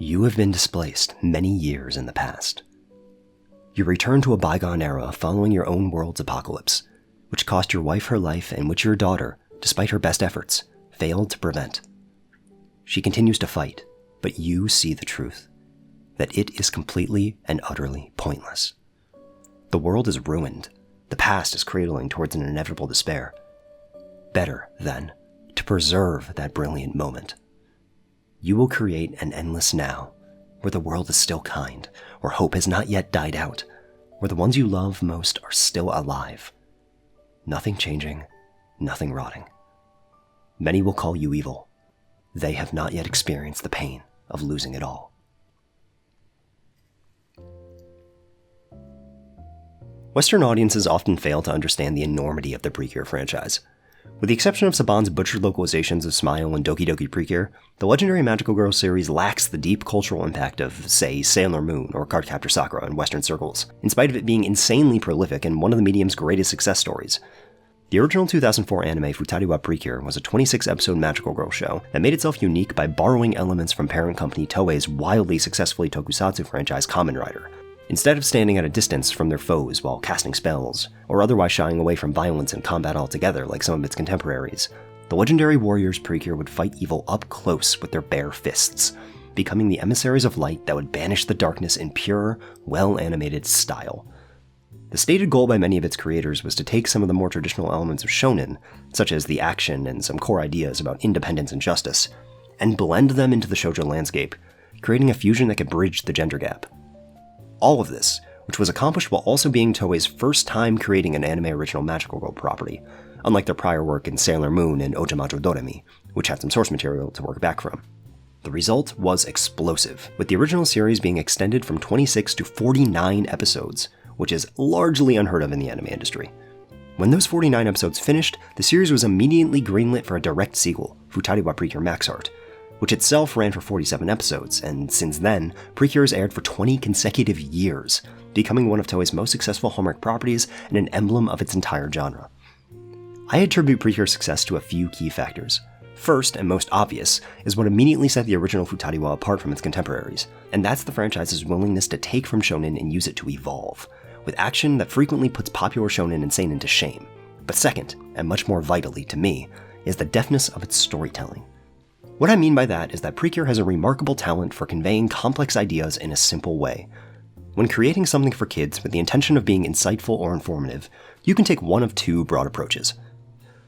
You have been displaced many years in the past. You return to a bygone era following your own world's apocalypse, which cost your wife her life and which your daughter, despite her best efforts, failed to prevent. She continues to fight, but you see the truth, that it is completely and utterly pointless. The world is ruined. The past is cradling towards an inevitable despair. Better, then, to preserve that brilliant moment. You will create an endless now, where the world is still kind, where hope has not yet died out, where the ones you love most are still alive. Nothing changing, nothing rotting. Many will call you evil. They have not yet experienced the pain of losing it all. Western audiences often fail to understand the enormity of the Precure franchise. With the exception of Saban's butchered localizations of Smile and Doki Doki Precure, the legendary Magical Girl series lacks the deep cultural impact of, say, Sailor Moon or Cardcaptor Sakura in Western circles, in spite of it being insanely prolific and one of the medium's greatest success stories. The original 2004 anime Futari wa Precure was a 26-episode Magical Girl show that made itself unique by borrowing elements from parent company Toei's wildly successful tokusatsu franchise Kamen Rider. Instead of standing at a distance from their foes while casting spells, or otherwise shying away from violence and combat altogether like some of its contemporaries, the legendary warriors Precure would fight evil up close with their bare fists, becoming the emissaries of light that would banish the darkness in pure, well-animated style. The stated goal by many of its creators was to take some of the more traditional elements of shonen, such as the action and some core ideas about independence and justice, and blend them into the shoujo landscape, creating a fusion that could bridge the gender gap. All of this, which was accomplished while also being Toei's first time creating an anime original Magical Girl property, unlike their prior work in Sailor Moon and Ojamajo Doremi, which had some source material to work back from. The result was explosive, with the original series being extended from 26 to 49 episodes, which is largely unheard of in the anime industry. When those 49 episodes finished, the series was immediately greenlit for a direct sequel, Futari wa Precure Max Heart, which itself ran for 47 episodes, and since then, Precure has aired for 20 consecutive years, becoming one of Toei's most successful hallmark properties and an emblem of its entire genre. I attribute Precure's success to a few key factors. First, and most obvious, is what immediately set the original Futari wa apart from its contemporaries, and that's the franchise's willingness to take from shonen and use it to evolve, with action that frequently puts popular shonen and seinen to shame. But second, and much more vitally to me, is the deftness of its storytelling. What I mean by that is that Precure has a remarkable talent for conveying complex ideas in a simple way. When creating something for kids with the intention of being insightful or informative, you can take one of two broad approaches.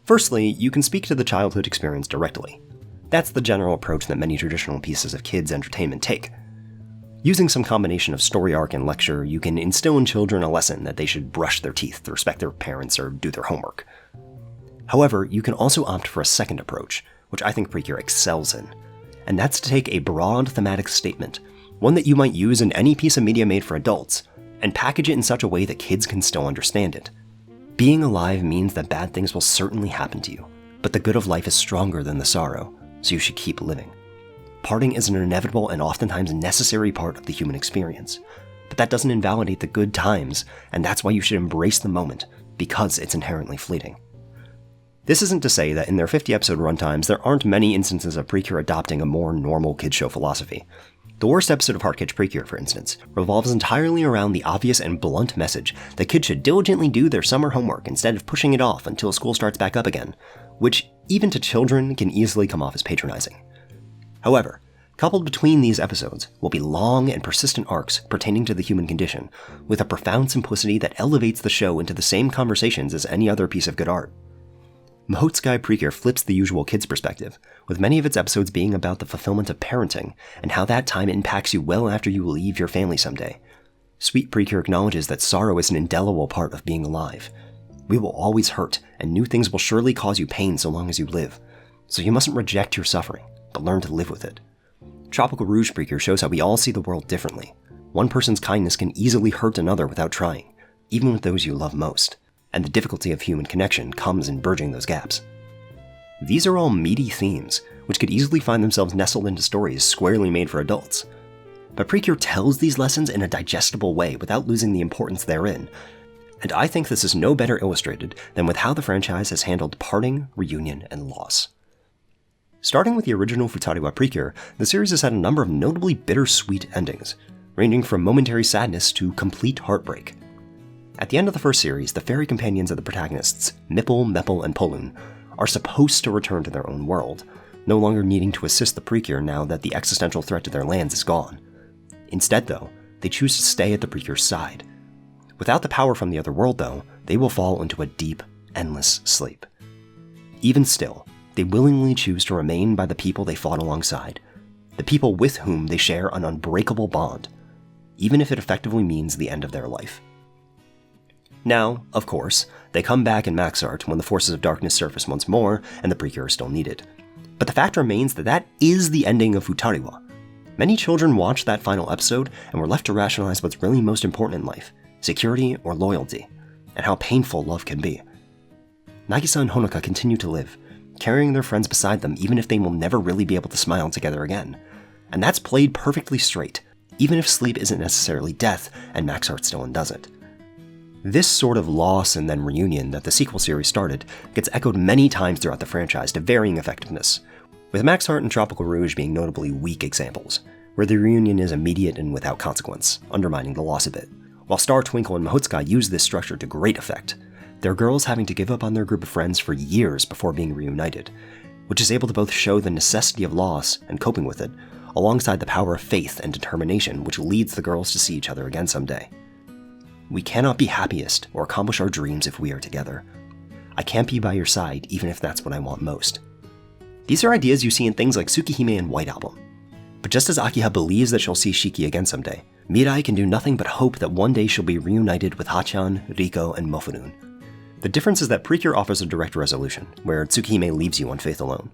Firstly, you can speak to the childhood experience directly. That's the general approach that many traditional pieces of kids' entertainment take. Using some combination of story arc and lecture, you can instill in children a lesson that they should brush their teeth to respect their parents or do their homework. However, you can also opt for a second approach, which I think Precure excels in, and that's to take a broad thematic statement, one that you might use in any piece of media made for adults, and package it in such a way that kids can still understand it. Being alive means that bad things will certainly happen to you, but the good of life is stronger than the sorrow, so you should keep living. Parting is an inevitable and oftentimes necessary part of the human experience, but that doesn't invalidate the good times, and that's why you should embrace the moment, because it's inherently fleeting. This isn't to say that in their 50-episode runtimes there aren't many instances of Precure adopting a more normal kid show philosophy. The worst episode of Heart Catch Precure, for instance, revolves entirely around the obvious and blunt message that kids should diligently do their summer homework instead of pushing it off until school starts back up again, which, even to children, can easily come off as patronizing. However, coupled between these episodes will be long and persistent arcs pertaining to the human condition, with a profound simplicity that elevates the show into the same conversations as any other piece of good art. Mahotsukai Precure flips the usual kids' perspective, with many of its episodes being about the fulfillment of parenting and how that time impacts you well after you leave your family someday. Sweet Precure acknowledges that sorrow is an indelible part of being alive. We will always hurt, and new things will surely cause you pain so long as you live, so you mustn't reject your suffering, but learn to live with it. Tropical Rouge Precure shows how we all see the world differently. One person's kindness can easily hurt another without trying, even with those you love most, and the difficulty of human connection comes in bridging those gaps. These are all meaty themes, which could easily find themselves nestled into stories squarely made for adults. But Precure tells these lessons in a digestible way without losing the importance therein, and I think this is no better illustrated than with how the franchise has handled parting, reunion, and loss. Starting with the original Futariwa Precure, the series has had a number of notably bittersweet endings, ranging from momentary sadness to complete heartbreak. At the end of the first series, the fairy companions of the protagonists, Mipple, Meppel, and Polun, are supposed to return to their own world, no longer needing to assist the Precure now that the existential threat to their lands is gone. Instead, though, they choose to stay at the Precure's side. Without the power from the other world, though, they will fall into a deep, endless sleep. Even still, they willingly choose to remain by the people they fought alongside, the people with whom they share an unbreakable bond, even if it effectively means the end of their life. Now, of course, they come back in Maxart when the forces of darkness surface once more and the Precure is still needed. But the fact remains that that is the ending of Futariwa. Many children watched that final episode and were left to rationalize what's really most important in life, security or loyalty, and how painful love can be. Nagisa and Honoka continue to live, carrying their friends beside them even if they will never really be able to smile together again. And that's played perfectly straight, even if sleep isn't necessarily death and Maxart still undoes it. This sort of loss and then reunion that the sequel series started gets echoed many times throughout the franchise to varying effectiveness, with Maxart and Tropical Rouge being notably weak examples, where the reunion is immediate and without consequence, undermining the loss of it. While Star Twinkle and Mahotsukai use this structure to great effect, their girls having to give up on their group of friends for years before being reunited, which is able to both show the necessity of loss and coping with it, alongside the power of faith and determination which leads the girls to see each other again someday. We cannot be happiest or accomplish our dreams if we are together. I can't be by your side even if that's what I want most. These are ideas you see in things like Tsukihime and White Album. But just as Akiha believes that she'll see Shiki again someday, Mirai can do nothing but hope that one day she'll be reunited with Hachan, Riko, and Mofurun. The difference is that Precure offers a direct resolution, where Tsukihime leaves you on faith alone.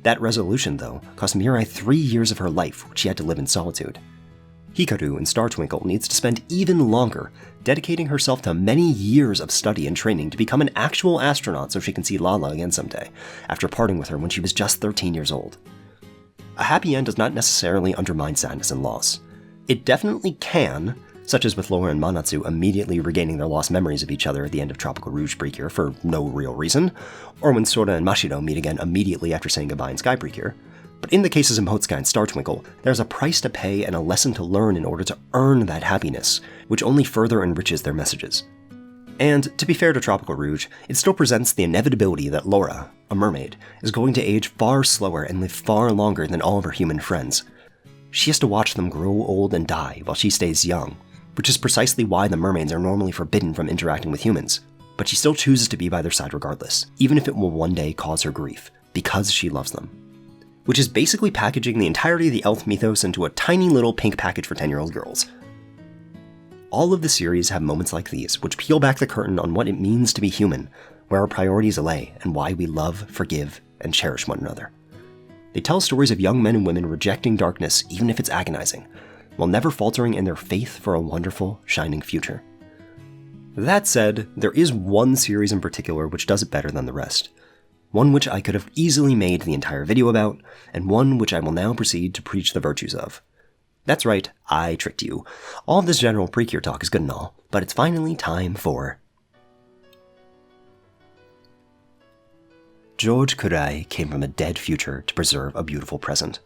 That resolution, though, cost Mirai 3 years of her life, which she had to live in solitude. Hikaru in Star Twinkle needs to spend even longer, dedicating herself to many years of study and training to become an actual astronaut so she can see Lala again someday, after parting with her when she was just 13 years old. A happy end does not necessarily undermine sadness and loss. It definitely can, such as with Laura and Manatsu immediately regaining their lost memories of each other at the end of Tropical Rouge Precure for no real reason, or when Sora and Mashiro meet again immediately after saying goodbye in Sky Precure. But in the cases of Mahotsukai and Star Twinkle, there's a price to pay and a lesson to learn in order to earn that happiness, which only further enriches their messages. And, to be fair to Tropical Rouge, it still presents the inevitability that Laura, a mermaid, is going to age far slower and live far longer than all of her human friends. She has to watch them grow old and die while she stays young, which is precisely why the mermaids are normally forbidden from interacting with humans, but she still chooses to be by their side regardless, even if it will one day cause her grief, because she loves them. Which is basically packaging the entirety of the elf mythos into a tiny little pink package for 10-year-old girls. All of the series have moments like these, which peel back the curtain on what it means to be human, where our priorities lay, and why we love, forgive, and cherish one another. They tell stories of young men and women rejecting darkness even if it's agonizing, while never faltering in their faith for a wonderful, shining future. That said, there is one series in particular which does it better than the rest. One which I could have easily made the entire video about, and one which I will now proceed to preach the virtues of. That's right, I tricked you. All of this general Precure talk is good and all, but it's finally time for... George Kurai came from a dead future to preserve a beautiful present.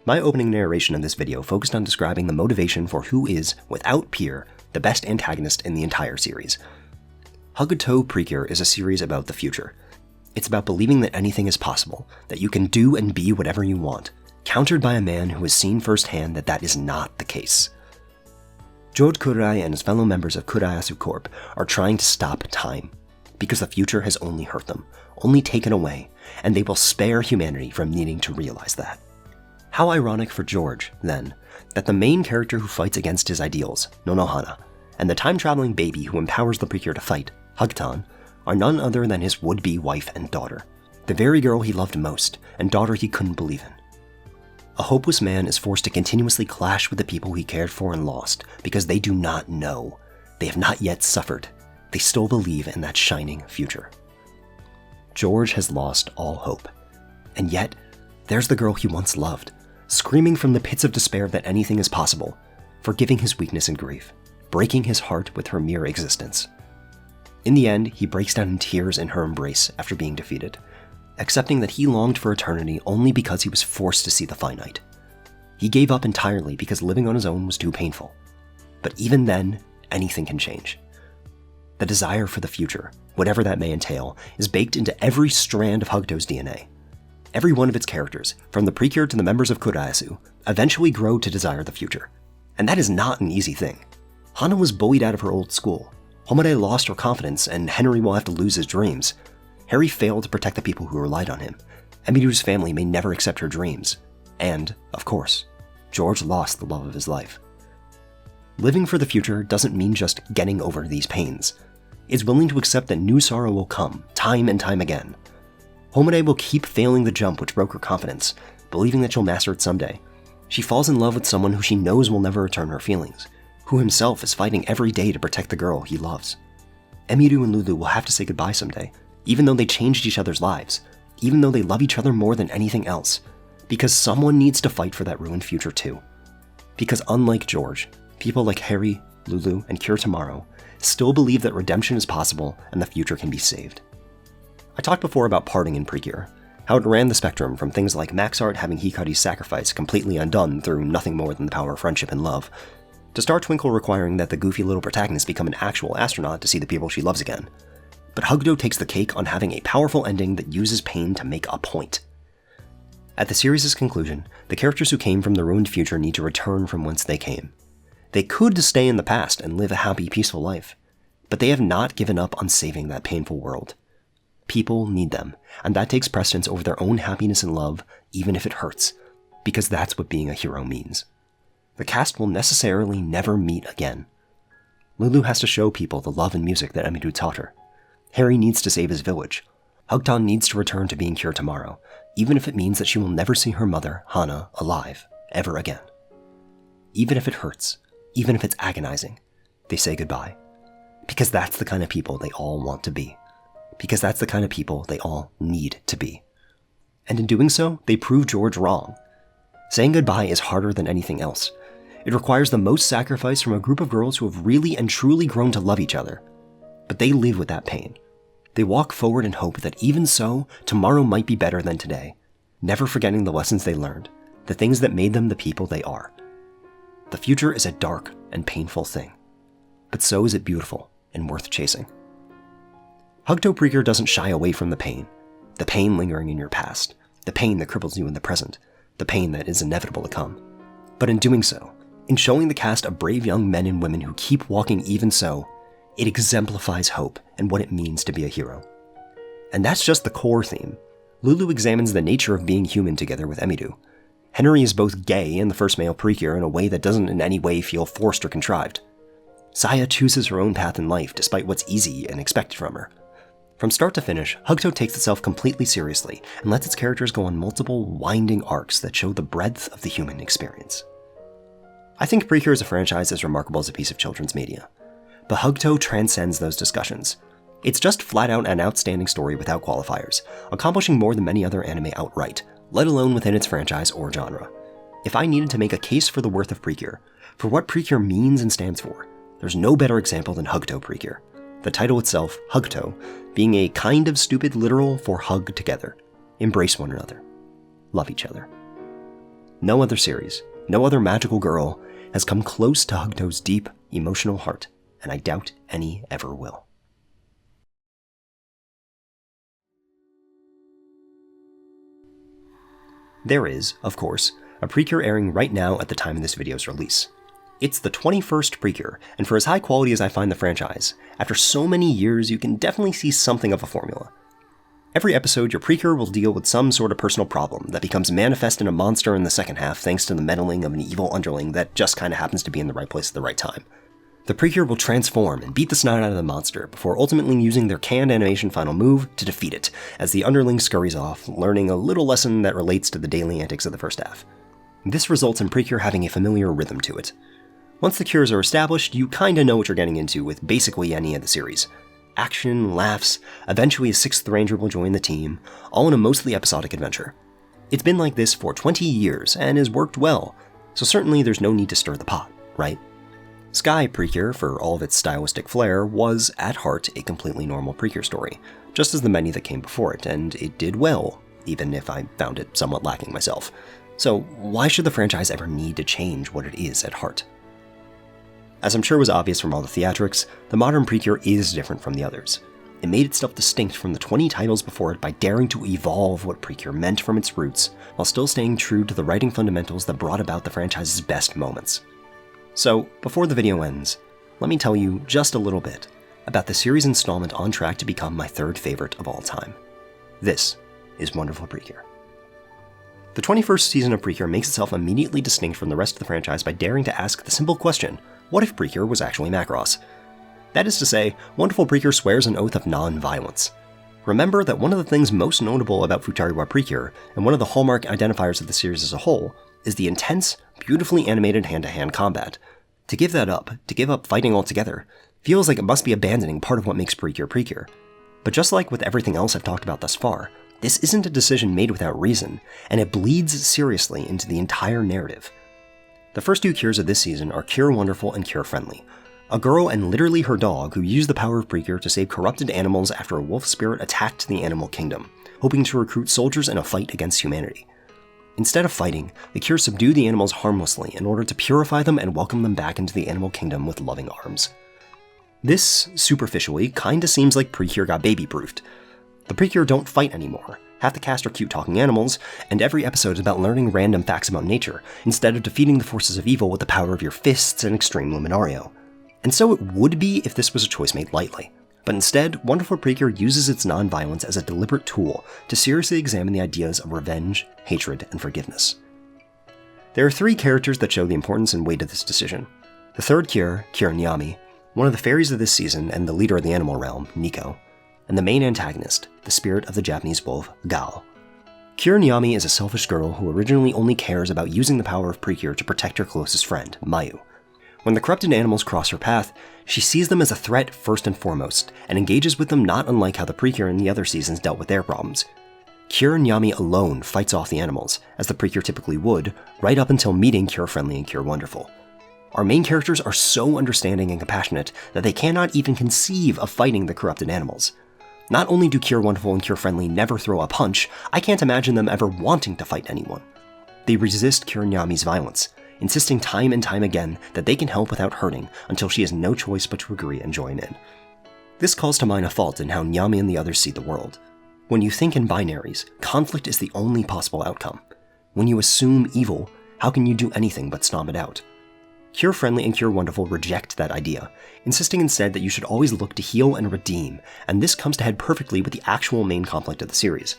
My opening narration of this video focused on describing the motivation for who is, without peer, the best antagonist in the entire series. Hugtto Precure is a series about the future. It's about believing that anything is possible, that you can do and be whatever you want, countered by a man who has seen firsthand that that is not the case. George Kurai and his fellow members of Kuraiyasu Corp are trying to stop time, because the future has only hurt them, only taken away, and they will spare humanity from needing to realize that. How ironic for George, then, that the main character who fights against his ideals, Nonohana, and the time-traveling baby who empowers the Precure to fight, Hugtto, are none other than his would-be wife and daughter, the very girl he loved most, and daughter he couldn't believe in. A hopeless man is forced to continuously clash with the people he cared for and lost, because they do not know. They have not yet suffered. They still believe in that shining future. George has lost all hope. And yet, there's the girl he once loved, screaming from the pits of despair that anything is possible, forgiving his weakness and grief, breaking his heart with her mere existence. In the end, he breaks down in tears in her embrace after being defeated, accepting that he longed for eternity only because he was forced to see the finite. He gave up entirely because living on his own was too painful. But even then, anything can change. The desire for the future, whatever that may entail, is baked into every strand of Hugto's DNA. Every one of its characters, from the Precure to the members of Kurayasu, eventually grow to desire the future. And that is not an easy thing. Hana was bullied out of her old school. Homare lost her confidence, and Henry will have to lose his dreams. Harry failed to protect the people who relied on him. Emiru's family may never accept her dreams. And, of course, George lost the love of his life. Living for the future doesn't mean just getting over these pains. It's willing to accept that new sorrow will come, time and time again. Homare will keep failing the jump which broke her confidence, believing that she'll master it someday. She falls in love with someone who she knows will never return her feelings, who himself is fighting every day to protect the girl he loves. Emiru and Lulu will have to say goodbye someday, even though they changed each other's lives, even though they love each other more than anything else, because someone needs to fight for that ruined future too. Because unlike George, people like Harry, Lulu, and Cure Tomorrow still believe that redemption is possible and the future can be saved. I talked before about parting in Precure, how it ran the spectrum from things like Maxart having Hikari's sacrifice completely undone through nothing more than the power of friendship and love, to Star Twinkle requiring that the goofy little protagonist become an actual astronaut to see the people she loves again. But Hugtto takes the cake on having a powerful ending that uses pain to make a point. At the series' conclusion, the characters who came from the ruined future need to return from whence they came. They could stay in the past and live a happy, peaceful life, but they have not given up on saving that painful world. People need them, and that takes precedence over their own happiness and love, even if it hurts, because that's what being a hero means. The cast will necessarily never meet again. Lulu has to show people the love and music that Emiru taught her. Harry needs to save his village. Hugtto needs to return to being Cure Tomorrow, even if it means that she will never see her mother, Hana, alive, ever again. Even if it hurts, even if it's agonizing, they say goodbye. Because that's the kind of people they all want to be. Because that's the kind of people they all need to be. And in doing so, they prove George wrong. Saying goodbye is harder than anything else. It requires the most sacrifice from a group of girls who have really and truly grown to love each other. But they live with that pain. They walk forward in hope that even so, tomorrow might be better than today, never forgetting the lessons they learned, the things that made them the people they are. The future is a dark and painful thing, but so is it beautiful and worth chasing. Hugtto Precure doesn't shy away from the pain lingering in your past, the pain that cripples you in the present, the pain that is inevitable to come. But in doing so, in showing the cast of brave young men and women who keep walking even so, it exemplifies hope and what it means to be a hero. And that's just the core theme. Lulu examines the nature of being human together with Emiru. Henry is both gay and the first male Precure in a way that doesn't in any way feel forced or contrived. Saya chooses her own path in life despite what's easy and expected from her. From start to finish, Hugtto takes itself completely seriously and lets its characters go on multiple, winding arcs that show the breadth of the human experience. I think Precure is a franchise as remarkable as a piece of children's media. But Hugtto transcends those discussions. It's just flat out an outstanding story without qualifiers, accomplishing more than many other anime outright, let alone within its franchise or genre. If I needed to make a case for the worth of Precure, for what Precure means and stands for, there's no better example than Hugtto Precure. The title itself, Hugtto, being a kind of stupid literal for hug together, embrace one another, love each other. No other series, no other magical girl has come close to Hugto's deep, emotional heart, and I doubt any ever will. There is, of course, a Precure airing right now at the time of this video's release. It's the 21st Precure, and for as high quality as I find the franchise, after so many years you can definitely see something of a formula. Every episode, your Precure will deal with some sort of personal problem that becomes manifest in a monster in the second half thanks to the meddling of an evil underling that just kinda happens to be in the right place at the right time. The Precure will transform and beat the snot out of the monster before ultimately using their canned animation final move to defeat it, as the underling scurries off, learning a little lesson that relates to the daily antics of the first half. This results in Precure having a familiar rhythm to it. Once the cures are established, you kinda know what you're getting into with basically any of the series. Action, laughs, eventually a sixth ranger will join the team, all in a mostly episodic adventure. It's been like this for 20 years and has worked well, so certainly there's no need to stir the pot, right? Sky Precure, for all of its stylistic flair, was, at heart, a completely normal Precure story, just as the many that came before it, and it did well, even if I found it somewhat lacking myself. So why should the franchise ever need to change what it is at heart? As I'm sure was obvious from all the theatrics, the modern Precure is different from the others. It made itself distinct from the 20 titles before it by daring to evolve what Precure meant from its roots, while still staying true to the writing fundamentals that brought about the franchise's best moments. So, before the video ends, let me tell you just a little bit about the series installment on track to become my third favorite of all time. This is Wonderful Precure. The 21st season of Precure makes itself immediately distinct from the rest of the franchise by daring to ask the simple question, what if Precure was actually Macross? That is to say, Wonderful Precure swears an oath of non-violence. Remember that one of the things most notable about Futariwa Precure, and one of the hallmark identifiers of the series as a whole, is the intense, beautifully animated hand-to-hand combat. To give that up, to give up fighting altogether, feels like it must be abandoning part of what makes Precure Precure. But just like with everything else I've talked about thus far, this isn't a decision made without reason, and it bleeds seriously into the entire narrative. The first two cures of this season are Cure Wonderful and Cure Friendly, a girl and literally her dog who used the power of Precure to save corrupted animals after a wolf spirit attacked the animal kingdom, hoping to recruit soldiers in a fight against humanity. Instead of fighting, the Cure subdue the animals harmlessly in order to purify them and welcome them back into the animal kingdom with loving arms. This, superficially, kinda seems like Precure got baby-proofed. The Precure don't fight anymore. Half the cast are cute talking animals, and every episode is about learning random facts about nature, instead of defeating the forces of evil with the power of your fists and extreme luminario. And so it would be if this was a choice made lightly. But instead, Wonderful Precure uses its non-violence as a deliberate tool to seriously examine the ideas of revenge, hatred, and forgiveness. There are three characters that show the importance and weight of this decision. The third cure, Cure Nyami, one of the fairies of this season and the leader of the animal realm, Nico, and the main antagonist, the spirit of the Japanese wolf, Gao. Cure Nyami is a selfish girl who originally only cares about using the power of Precure to protect her closest friend, Mayu. When the corrupted animals cross her path, she sees them as a threat first and foremost, and engages with them not unlike how the Precure in the other seasons dealt with their problems. Cure Nyami alone fights off the animals, as the Precure typically would, right up until meeting Cure Friendly and Cure Wonderful. Our main characters are so understanding and compassionate that they cannot even conceive of fighting the corrupted animals. Not only do Cure Wonderful and Cure Friendly never throw a punch, I can't imagine them ever wanting to fight anyone. They resist Cure Nyami's violence, insisting time and time again that they can help without hurting until she has no choice but to agree and join in. This calls to mind a fault in how Nyami and the others see the world. When you think in binaries, conflict is the only possible outcome. When you assume evil, how can you do anything but stomp it out? Cure Friendly and Cure Wonderful reject that idea, insisting instead that you should always look to heal and redeem, and this comes to head perfectly with the actual main conflict of the series.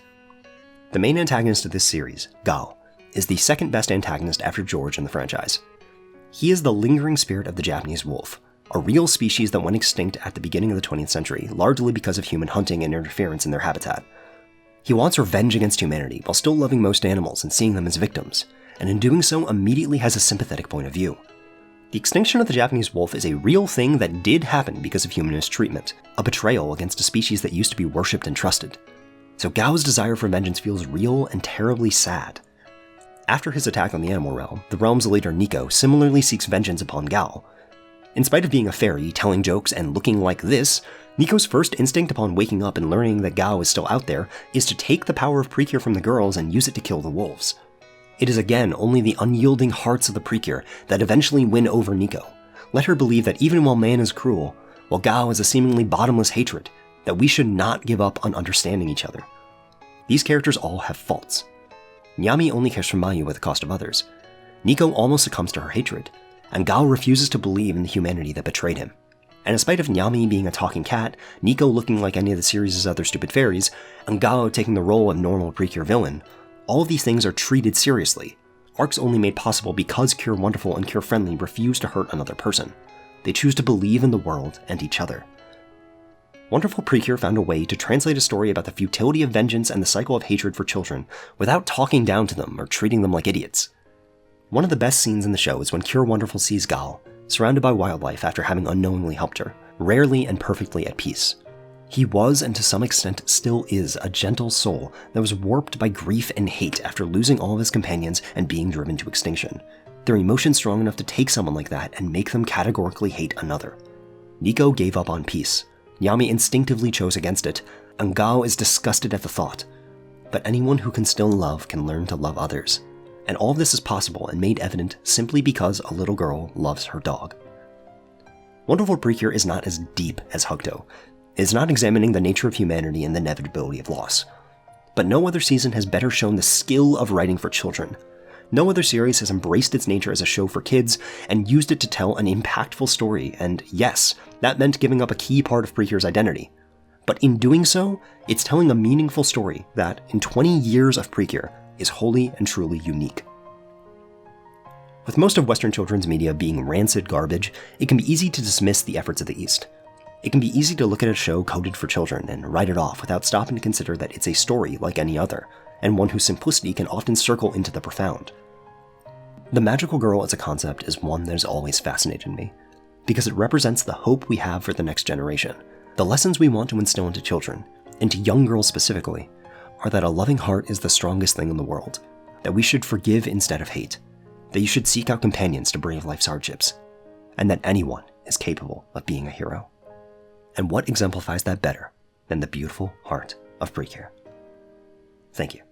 The main antagonist of this series, Gao, is the second best antagonist after George in the franchise. He is the lingering spirit of the Japanese wolf, a real species that went extinct at the beginning of the 20th century, largely because of human hunting and interference in their habitat. He wants revenge against humanity while still loving most animals and seeing them as victims, and in doing so immediately has a sympathetic point of view. The extinction of the Japanese wolf is a real thing that did happen because of human mistreatment, a betrayal against a species that used to be worshipped and trusted. So Gao's desire for vengeance feels real and terribly sad. After his attack on the animal realm, the realm's leader Nico similarly seeks vengeance upon Gao. In spite of being a fairy, telling jokes, and looking like this, Nico's first instinct upon waking up and learning that Gao is still out there is to take the power of Precure from the girls and use it to kill the wolves. It is again only the unyielding hearts of the Precure that eventually win over Nico. Let her believe that even while man is cruel, while Gao is a seemingly bottomless hatred, that we should not give up on understanding each other. These characters all have faults. Nyami only cares for Mayu at the cost of others. Nico almost succumbs to her hatred, and Gao refuses to believe in the humanity that betrayed him. And in spite of Nyami being a talking cat, Nico looking like any of the series' other stupid fairies, and Gao taking the role of normal Precure villain, all of these things are treated seriously. Arcs only made possible because Cure Wonderful and Cure Friendly refuse to hurt another person. They choose to believe in the world and each other. Wonderful Precure found a way to translate a story about the futility of vengeance and the cycle of hatred for children without talking down to them or treating them like idiots. One of the best scenes in the show is when Cure Wonderful sees Gao, surrounded by wildlife after having unknowingly helped her, rarely and perfectly at peace. He was, and to some extent still is, a gentle soul that was warped by grief and hate after losing all of his companions and being driven to extinction. Their emotions strong enough to take someone like that and make them categorically hate another. Nico gave up on peace. Nyami instinctively chose against it, and Gao is disgusted at the thought. But anyone who can still love can learn to love others. And all of this is possible and made evident simply because a little girl loves her dog. Wonderful Precure is not as deep as Hugtto. It is not examining the nature of humanity and the inevitability of loss. But no other season has better shown the skill of writing for children. No other series has embraced its nature as a show for kids and used it to tell an impactful story, and yes, that meant giving up a key part of Precure's identity. But in doing so, it's telling a meaningful story that, in 20 years of Precure, is wholly and truly unique. With most of Western children's media being rancid garbage, it can be easy to dismiss the efforts of the East. It can be easy to look at a show coded for children and write it off without stopping to consider that it's a story like any other, and one whose simplicity can often circle into the profound. The magical girl as a concept is one that has always fascinated me, because it represents the hope we have for the next generation. The lessons we want to instill into children, into young girls specifically, are that a loving heart is the strongest thing in the world, that we should forgive instead of hate, that you should seek out companions to brave life's hardships, and that anyone is capable of being a hero. And what exemplifies that better than the beautiful heart of Precure? Thank you.